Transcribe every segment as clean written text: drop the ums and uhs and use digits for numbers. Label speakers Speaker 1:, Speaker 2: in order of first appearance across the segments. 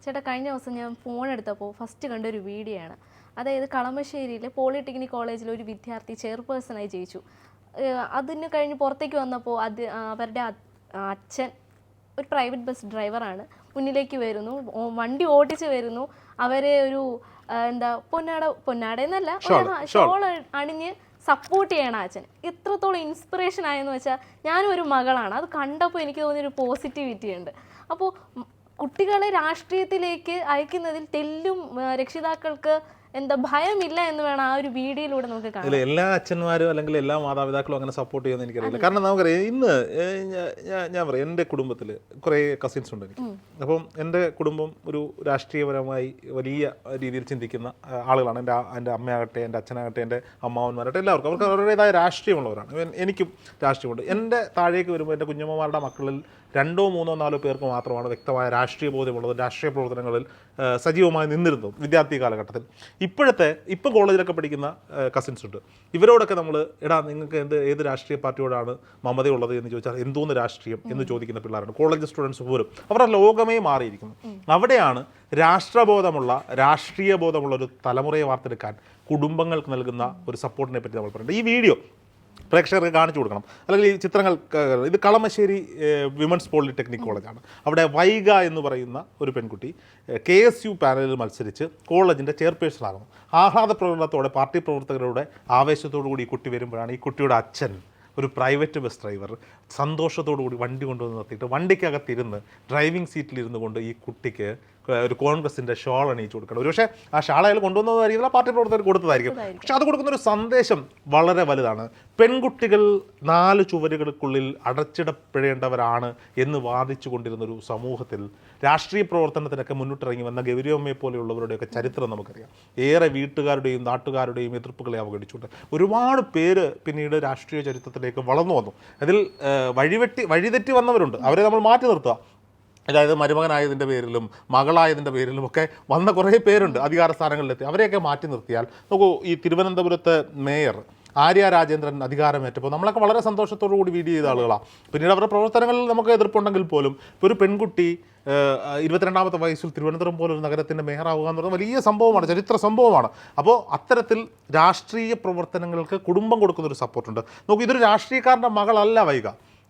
Speaker 1: ചേട്ടാ കഴിഞ്ഞ ദിവസം ഞാൻ ഫോൺ എടുത്തപ്പോൾ ഫസ്റ്റ് കണ്ടൊരു വീഡിയോ ആണ്. അതായത് കളമശ്ശേരിയിലെ പോളിടെക്നിക് കോളേജിൽ ഒരു വിദ്യാർത്ഥി ചെയർപേഴ്സണായി ജയിച്ചു. അതിന് കഴിഞ്ഞ് പുറത്തേക്ക് വന്നപ്പോൾ അവരുടെ അച്ഛൻ ഒരു പ്രൈവറ്റ് ബസ് ഡ്രൈവറാണ്. മുന്നിലേക്ക് വരുന്നു, വണ്ടി ഓടിച്ച് വരുന്നു. അവരെ ഒരു എന്താ പൊന്നാട എന്നല്ല, ഷോൾ അണിഞ്ഞ് സപ്പോർട്ട് ചെയ്യണം അച്ഛൻ. എത്രത്തോളം ഇൻസ്പിറേഷൻ ആയെന്ന് വെച്ചാൽ ഞാനും ഒരു മകളാണ്. അത് കണ്ടപ്പോൾ എനിക്ക് തോന്നിയൊരു പോസിറ്റിവിറ്റി ഉണ്ട്. അപ്പോൾ കുട്ടികളെ രാഷ്ട്രീയത്തിലേക്ക് അയക്കുന്നതിൽ തെല്ലും രക്ഷിതാക്കൾക്ക് എന്താ ഭയമില്ല എന്ന് വേണം ആ ഒരു വീഡിയോയിലൂടെ നമുക്ക് കാണാം.
Speaker 2: എല്ലാ അച്ഛന്മാരും അല്ലെങ്കിൽ എല്ലാ മാതാപിതാക്കളും അങ്ങനെ സപ്പോർട്ട് ചെയ്യുമെന്ന് എനിക്കറിയില്ല. കാരണം നമുക്കറിയാം, ഇന്ന് ഞാൻ പറയാം, എൻ്റെ കുടുംബത്തിൽ കുറേ കസിൻസ് ഉണ്ട് എനിക്ക്. അപ്പം എൻ്റെ കുടുംബം ഒരു രാഷ്ട്രീയപരമായി വലിയ രീതിയിൽ ചിന്തിക്കുന്ന ആളുകളാണ്. എൻ്റെ അമ്മയാകട്ടെ, എൻ്റെ അച്ഛനാകട്ടെ, എൻ്റെ അമ്മാവന്മാരാകട്ടെ, എല്ലാവർക്കും അവർക്ക് അവരുടേതായ രാഷ്ട്രീയമുള്ളവരാണ്. എനിക്കും രാഷ്ട്രീയമുണ്ട്. എൻ്റെ താഴേക്ക് വരുമ്പോൾ എൻ്റെ കുഞ്ഞമ്മമാരുടെ മക്കളിൽ 2, 3, 4 പേർക്ക് മാത്രമാണ് വ്യക്തമായ രാഷ്ട്രീയ ബോധ്യമുള്ളത്, രാഷ്ട്രീയ പ്രവർത്തനങ്ങളിൽ സജീവമായി നിന്നിരുന്നത് വിദ്യാർത്ഥി കാലഘട്ടത്തിൽ. ഇപ്പം കോളേജിലൊക്കെ പഠിക്കുന്ന കസിൻസ് ഉണ്ട്. ഇവരോടൊക്കെ നമ്മൾ നിങ്ങൾക്ക് ഏത് രാഷ്ട്രീയ പാർട്ടിയോടാണ് മമതയുള്ളത് എന്ന് ചോദിച്ചാൽ എന്തോന്ന് രാഷ്ട്രീയം എന്ന് ചോദിക്കുന്ന പിള്ളേരാണ്. കോളേജ് സ്റ്റുഡൻസ് പോലും അവരുടെ ലോകമേ മാറിയിരിക്കുന്നു. അവിടെയാണ് രാഷ്ട്രീയ ബോധമുള്ള ഒരു തലമുറയെ വാർത്തെടുക്കാൻ കുടുംബങ്ങൾക്ക് നൽകുന്ന ഒരു സപ്പോർട്ടിനെ പറ്റി നമ്മൾ പറയുന്നത്. ഈ വീഡിയോ പ്രേക്ഷകർക്ക് കാണിച്ചു കൊടുക്കണം. അല്ലെങ്കിൽ ഈ ചിത്രങ്ങൾ, ഇത് കളമശ്ശേരി വിമൻസ് പോളിടെക്നിക് കോളേജാണ്. അവിടെ വൈഗ എന്ന് പറയുന്ന ഒരു പെൺകുട്ടി KSU പാനലിൽ മത്സരിച്ച് കോളേജിൻ്റെ ചെയർപേഴ്സൺ ആകുന്നു. ആഹ്ലാദ പ്രകടനത്തോടെ പാർട്ടി പ്രവർത്തകരുടെ ആവേശത്തോടു കൂടി ഈ കുട്ടി വരുമ്പോഴാണ് ഈ കുട്ടിയുടെ അച്ഛൻ, ഒരു പ്രൈവറ്റ് ബസ് ഡ്രൈവർ, സന്തോഷത്തോടു കൂടി വണ്ടി കൊണ്ടുവന്ന് നിർത്തിയിട്ട് വണ്ടിക്കകത്തിരുന്ന് ഡ്രൈവിംഗ് സീറ്റിലിരുന്ന് കൊണ്ട് ഈ കുട്ടിക്ക് ഒരു കോൺഗ്രസിൻ്റെ ഷാൾ അണിയിച്ചു കൊടുക്കണം. ഒരു പക്ഷേ ആ ഷാൾ അയാൾ കൊണ്ടുവന്നതായിരിക്കില്ല, പാർട്ടി പ്രവർത്തകർ കൊടുത്തതായിരിക്കും. പക്ഷെ അത് കൊടുക്കുന്നൊരു സന്ദേശം വളരെ വലുതാണ്. പെൺകുട്ടികൾ 4 ചുവരുകൾക്കുള്ളിൽ അടച്ചിടപ്പെടേണ്ടവരാണ് എന്ന് വാദിച്ചു കൊണ്ടിരുന്നൊരു സമൂഹത്തിൽ രാഷ്ട്രീയ പ്രവർത്തനത്തിനൊക്കെ മുന്നിട്ടിറങ്ങി വന്ന ഗൗരിയമ്മയെ പോലെയുള്ളവരുടെയൊക്കെ ചരിത്രം നമുക്കറിയാം. ഏറെ വീട്ടുകാരുടെയും നാട്ടുകാരുടെയും എതിർപ്പുകളെ അവഗണിച്ചുകൊണ്ട് ഒരുപാട് പേര് പിന്നീട് രാഷ്ട്രീയ ചരിത്രത്തിലേക്ക് വളർന്നു വന്നു. അതിൽ വഴിതെറ്റി വന്നവരുണ്ട്, അവരെ നമ്മൾ മാറ്റി നിർത്തുക. അതായത് മരുമകനായതിൻ്റെ പേരിലും മകളായതിൻ്റെ പേരിലും ഒക്കെ വന്ന കുറേ പേരുണ്ട് അധികാര സ്ഥാനങ്ങളിലെത്തി. അവരെയൊക്കെ മാറ്റി നിർത്തിയാൽ നോക്കൂ, ഈ തിരുവനന്തപുരത്ത് മേയർ ആര്യ രാജേന്ദ്രൻ അധികാരമേറ്റപ്പോൾ നമ്മളൊക്കെ വളരെ സന്തോഷത്തോടു കൂടി വീഡിയോ ചെയ്ത ആളുകളാണ്. പിന്നീട് അവരുടെ പ്രവർത്തനങ്ങളിൽ നമുക്ക് എതിർപ്പുണ്ടെങ്കിൽ പോലും ഇപ്പോൾ ഒരു പെൺകുട്ടി 22ാമത്തെ വയസ്സിൽ തിരുവനന്തപുരം പോലൊരു നഗരത്തിൻ്റെ മേയറാവുക എന്ന് പറയുന്നത് വലിയ സംഭവമാണ്, ചരിത്ര സംഭവമാണ്. അപ്പോൾ അത്തരത്തിൽ രാഷ്ട്രീയ പ്രവർത്തനങ്ങൾക്ക് കുടുംബം കൊടുക്കുന്നൊരു സപ്പോർട്ടുണ്ട്. നോക്കൂ, ഇതൊരു രാഷ്ട്രീയക്കാരൻ്റെ മകളല്ല വൈഗ.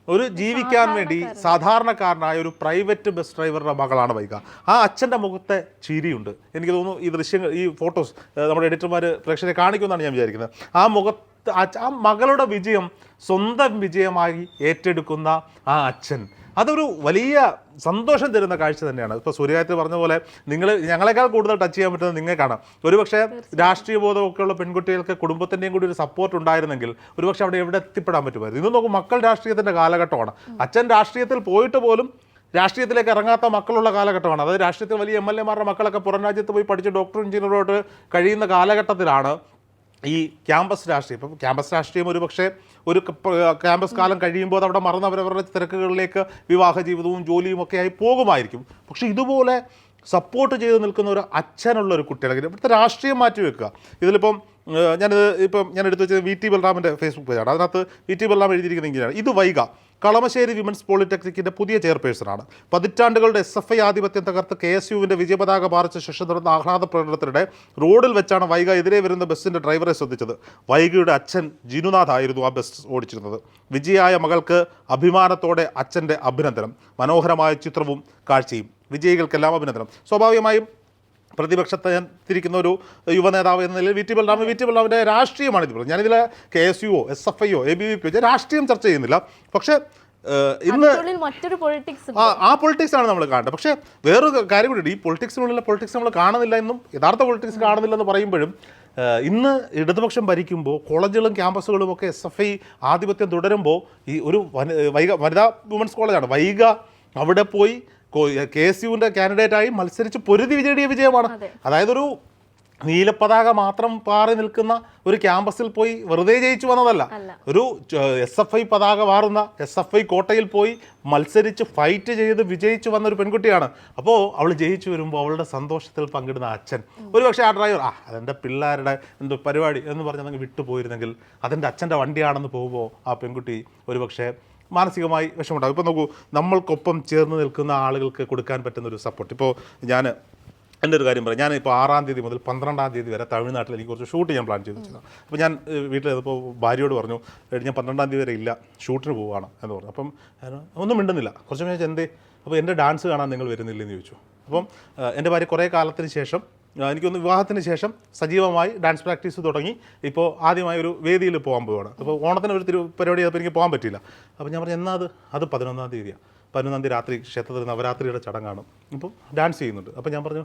Speaker 2: ഒരു ജീവിക്കാൻ വേണ്ടി സാധാരണക്കാരനായ ഒരു പ്രൈവറ്റ് ബസ് ഡ്രൈവറുടെ മകളാണ് വൈഗ. ആ അച്ഛൻ്റെ മുഖത്തെ ചിരിയുണ്ട്. എനിക്ക് തോന്നുന്നു ഈ ദൃശ്യങ്ങൾ, ഈ ഫോട്ടോസ് നമ്മുടെ എഡിറ്റർമാർ പ്രേക്ഷകരെ കാണിക്കുമെന്നാണ് ഞാൻ വിചാരിക്കുന്നത്. ആ മകളുടെ വിജയം സ്വന്തം വിജയമായി ഏറ്റെടുക്കുന്ന ആ അച്ഛൻ, അതൊരു വലിയ സന്തോഷം തരുന്ന കാഴ്ച തന്നെയാണ്. ഇപ്പോൾ സൂര്യകായത്തിൽ പറഞ്ഞ പോലെ ഞങ്ങളെക്കാൾ കൂടുതൽ ടച്ച് ചെയ്യാൻ പറ്റുന്നത് നിങ്ങൾക്കാണ്. ഒരുപക്ഷെ രാഷ്ട്രീയ ബോധമൊക്കെയുള്ള പെൺകുട്ടികൾക്ക് കുടുംബത്തിൻ്റെയും കൂടി ഒരു സപ്പോർട്ട് ഉണ്ടായിരുന്നെങ്കിൽ ഒരുപക്ഷെ അവിടെ എവിടെ എത്തിപ്പെടാൻ പറ്റുമായിരുന്നു. ഇന്ന് നോക്കും, മക്കൾ രാഷ്ട്രീയത്തിൻ്റെ കാലഘട്ടമാണ്. അച്ഛൻ രാഷ്ട്രീയത്തിൽ പോയിട്ട് പോലും രാഷ്ട്രീയത്തിലേക്ക് ഇറങ്ങാത്ത മക്കളുള്ള കാലഘട്ടമാണ്. അതായത് രാഷ്ട്രീയത്തിൽ വലിയ MLA-മാരുടെ മക്കളൊക്കെ പുറം രാജ്യത്ത് പോയി പഠിച്ച് ഡോക്ടർ എഞ്ചിനീയറോട്ട് കഴിയുന്ന കാലഘട്ടത്തിലാണ് ഈ ക്യാമ്പസ് രാഷ്ട്രീയം. ഇപ്പം ക്യാമ്പസ് രാഷ്ട്രീയം ഒരുപക്ഷെ ഒരു ക്യാമ്പസ് കാലം കഴിയുമ്പോൾ അത് അവിടെ മറന്നവരവരുടെ തിരക്കുകളിലേക്ക് വിവാഹ ജീവിതവും ജോലിയും ഒക്കെ ആയി പോകുമായിരിക്കും. പക്ഷേ ഇതുപോലെ സപ്പോർട്ട് ചെയ്ത് നിൽക്കുന്ന ഒരു അച്ഛനുള്ളൊരു കുട്ടികളെ ഇവിടുത്തെ രാഷ്ട്രീയം മാറ്റി വെക്കുക. ഇതിലിപ്പം ഞാൻ എടുത്തു വെച്ചത് VT ബൽറാമിൻ്റെ ഫേസ്ബുക്ക് പേജാണ്. അതിനകത്ത് VT ബൽറാം എഴുതിയിരിക്കുന്നത് ഇങ്ങനെയാണ്: ഇത് വൈഗ കളമശ്ശേരി വിമൻസ് പോളിടെക്നിക്കിൻ്റെ പുതിയ ചെയർപേഴ്സണാണ്. പതിറ്റാണ്ടുകളുടെ SFI ആധിപത്യം തകർത്ത് KSUവിൻ്റെ വിജയപതാക പാറിച്ച ശേഷം നടന്ന ആഹ്ലാദ പ്രകടനത്തിനിടെ റോഡിൽ വെച്ചാണ് വൈഗ എതിരെ വരുന്ന ബസ്സിൻ്റെ ഡ്രൈവറെ ശ്രദ്ധിച്ചത്. വൈഗയുടെ അച്ഛൻ ജിനുനാഥ് ആയിരുന്നു ആ ബസ് ഓടിച്ചിരുന്നത്. വിജയിയായ മകൾക്ക് അഭിമാനത്തോടെ അച്ഛൻ്റെ അഭിനന്ദനം. മനോഹരമായ ചിത്രവും കാഴ്ചയും. വിജയികൾക്കെല്ലാം അഭിനന്ദനം. സ്വാഭാവികമായും പ്രതിപക്ഷത്തെ ഞാൻ തിരിക്കുന്ന ഒരു യുവനേതാവ് എന്ന നിലയിൽ VT ബൽറാമിൻ്റെ രാഷ്ട്രീയമാണ് ഇത്. ഞാനിതിൽ KSUO SFIയോ ABVP രാഷ്ട്രീയം ചർച്ച ചെയ്യുന്നില്ല. പക്ഷേ ഇന്ന് ആ പൊളിറ്റിക്സാണ് നമ്മൾ കാണേണ്ടത്. പക്ഷേ വേറൊരു കാര്യം കൂടി, ഈ പൊളിറ്റിക്സിനുള്ളിലെ പൊളിറ്റിക്സ് നമ്മൾ കാണുന്നില്ല എന്നും യഥാർത്ഥ പൊളിറ്റിക്സ് കാണുന്നില്ലെന്ന് പറയുമ്പോഴും ഇന്ന് ഇടതുപക്ഷം ഭരിക്കുമ്പോൾ കോളേജുകളും ക്യാമ്പസുകളും ഒക്കെ SFI ആധിപത്യം തുടരുമ്പോൾ ഈ ഒരു വനിതാ വുമൻസ് കോളേജാണ് വൈഗ അവിടെ പോയി KSUവിൻ്റെ കാൻഡിഡേറ്റായി മത്സരിച്ച് പൊരുതി നേടിയ വിജയമാണ്. അതായത് ഒരു നീലപ്പതാക മാത്രം പാറി നിൽക്കുന്ന ഒരു ക്യാമ്പസിൽ പോയി വെറുതെ ജയിച്ചു വന്നതല്ല. ഒരു SFI പതാക വാറുന്ന SFI കോട്ടയിൽ പോയി മത്സരിച്ച് ഫൈറ്റ് ചെയ്ത് വിജയിച്ചു വന്ന ഒരു പെൺകുട്ടിയാണ്. അപ്പോൾ അവൾ ജയിച്ചു വരുമ്പോൾ അവളുടെ സന്തോഷത്തിൽ പങ്കിടുന്ന അച്ഛൻ, ഒരുപക്ഷെ ആ ഡ്രൈവർ അതെൻ്റെ പിള്ളേരുടെ എന്തോ പരിപാടി എന്ന് പറഞ്ഞെങ്കിൽ വിട്ടുപോയിരുന്നെങ്കിൽ, അതെൻ്റെ അച്ഛൻ്റെ വണ്ടിയാണെന്ന് പോകുമ്പോൾ ആ പെൺകുട്ടി ഒരുപക്ഷെ മാനസികമായി വിഷമമുണ്ടാകും. ഇപ്പോൾ നോക്കൂ, നമ്മൾക്കൊപ്പം ചേർന്ന് നിൽക്കുന്ന ആളുകൾക്ക് കൊടുക്കാൻ പറ്റുന്ന ഒരു സപ്പോർട്ട്. ഇപ്പോൾ ഞാൻ എൻ്റെ ഒരു കാര്യം പറയാം. ഞാനിപ്പോൾ 6-ം തീയതി മുതൽ 12-ം തീയതി വരെ തമിഴ്നാട്ടിൽ എനിക്ക് കുറച്ച് ഷൂട്ട് ഞാൻ പ്ലാൻ ചെയ്ത് വെച്ചതാണ്. അപ്പോൾ ഞാൻ വീട്ടിൽ ഇപ്പോൾ ഭാര്യയോട് പറഞ്ഞു, ഞാൻ 12-ം തീയതി വരെ ഇല്ല, ഷൂട്ടിന് പോവുകയാണ് എന്ന് പറഞ്ഞു. അപ്പം ഒന്നും മിണ്ടുന്നില്ല. കുറച്ച് കഴിഞ്ഞാൽ എന്തേ, അപ്പോൾ എൻ്റെ ഡാൻസ് കാണാൻ നിങ്ങൾ വരുന്നില്ലെന്ന് ചോദിച്ചു. അപ്പം എൻ്റെ ഭാര്യ കുറേ കാലത്തിന് ശേഷം, എനിക്കൊന്ന് വിവാഹത്തിന് ശേഷം സജീവമായി ഡാൻസ് പ്രാക്ടീസ് തുടങ്ങി. ഇപ്പോൾ ആദ്യമായി ഒരു വേദിയിൽ പോകാൻ പോവുകയാണ്. അപ്പോൾ ഓണത്തിന് ഒരു പരിപാടി ചെയ്തപ്പോൾ എനിക്ക് പോകാൻ പറ്റില്ല. അപ്പോൾ ഞാൻ പറഞ്ഞു, എന്നാൽ അത് 11-ം തീയതിയാണ്. 11-ം തീയതി രാത്രി ക്ഷേത്രത്തിൽ നവരാത്രിയുടെ ചടങ്ങാണ്, ഇപ്പം ഡാൻസ് ചെയ്യുന്നുണ്ട്. അപ്പോൾ ഞാൻ പറഞ്ഞു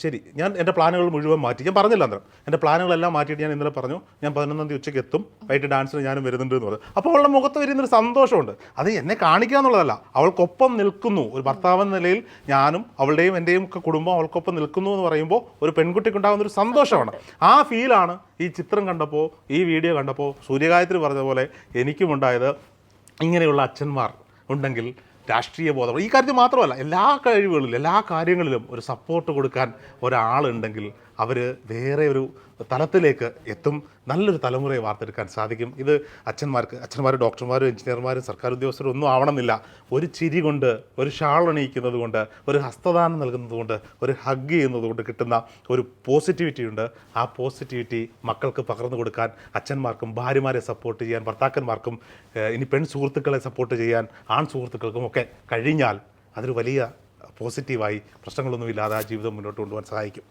Speaker 2: ശരി. ഞാൻ എൻ്റെ പ്ലാനുകൾ മുഴുവൻ മാറ്റി. ഞാൻ പറഞ്ഞില്ല അന്നേരം, എൻ്റെ പ്ലാനുകളെല്ലാം മാറ്റിയിട്ട് ഞാൻ ഇന്നലെ പറഞ്ഞു ഞാൻ 11-ം തീയതി ഉച്ചയ്ക്ക് എത്തും, വൈകിട്ട് ഡാൻസിന് ഞാനും വരുന്നുണ്ട് എന്ന് പറഞ്ഞു. അപ്പോൾ അവളുടെ മുഖത്ത് വരുന്നൊരു സന്തോഷമുണ്ട്. അത് എന്നെ കാണിക്കുക എന്നുള്ളതല്ല, അവൾക്കൊപ്പം നിൽക്കുന്നു. ഒരു ഭർത്താവെന്ന നിലയിൽ ഞാനും അവളുടെയും എൻ്റെയും ഒക്കെ കുടുംബം അവൾക്കൊപ്പം നിൽക്കുന്നു എന്ന് പറയുമ്പോൾ ഒരു പെൺകുട്ടിക്കുണ്ടാകുന്നൊരു സന്തോഷമാണ്. ആ ഫീലാണ് ഈ ചിത്രം കണ്ടപ്പോൾ, ഈ വീഡിയോ കണ്ടപ്പോൾ സൂര്യഗായത്രി പറഞ്ഞ പോലെ എനിക്കുമുണ്ടായത്. ഇങ്ങനെയുള്ള അച്ഛന്മാർ ഉണ്ടെങ്കിൽ രാഷ്ട്രീയ ബോധം, ഈ കാര്യത്തിൽ മാത്രമല്ല എല്ലാ കഴിവുകളിലും എല്ലാ കാര്യങ്ങളിലും ഒരു സപ്പോർട്ട് കൊടുക്കാൻ ഒരാളുണ്ടെങ്കിൽ അവർ വേറെ ഒരു തലത്തിലേക്ക് എത്തും. നല്ലൊരു തലമുറയെ വാർത്തെടുക്കാൻ സാധിക്കും. ഇത് അച്ഛന്മാർ ഡോക്ടർമാരും എഞ്ചിനീയർമാരും സർക്കാർ ഉദ്യോഗസ്ഥരും ഒന്നും ആവണമെന്നില്ല. ഒരു ചിരി കൊണ്ട്, ഒരു ഷാൾ അണിയിക്കുന്നത് കൊണ്ട്, ഒരു ഹസ്തദാനം നൽകുന്നത് കൊണ്ട്, ഒരു ഹഗ് ചെയ്യുന്നത് കൊണ്ട് കിട്ടുന്ന ഒരു പോസിറ്റിവിറ്റി ഉണ്ട്. ആ പോസിറ്റിവിറ്റി മക്കൾക്ക് പകർന്നു കൊടുക്കാൻ അച്ഛന്മാർക്കും, ഭാര്യമാരെ സപ്പോർട്ട് ചെയ്യാൻ ഭർത്താക്കന്മാർക്കും, ഇനി പെൺ സുഹൃത്തുക്കളെ സപ്പോർട്ട് ചെയ്യാൻ ആൺ സുഹൃത്തുക്കൾക്കും ഒക്കെ കഴിഞ്ഞാൽ അതൊരു വലിയ പോസിറ്റീവായി പ്രശ്നങ്ങളൊന്നുമില്ലാതെ ആ ജീവിതം മുന്നോട്ട് കൊണ്ടുപോകാൻ സഹായിക്കും.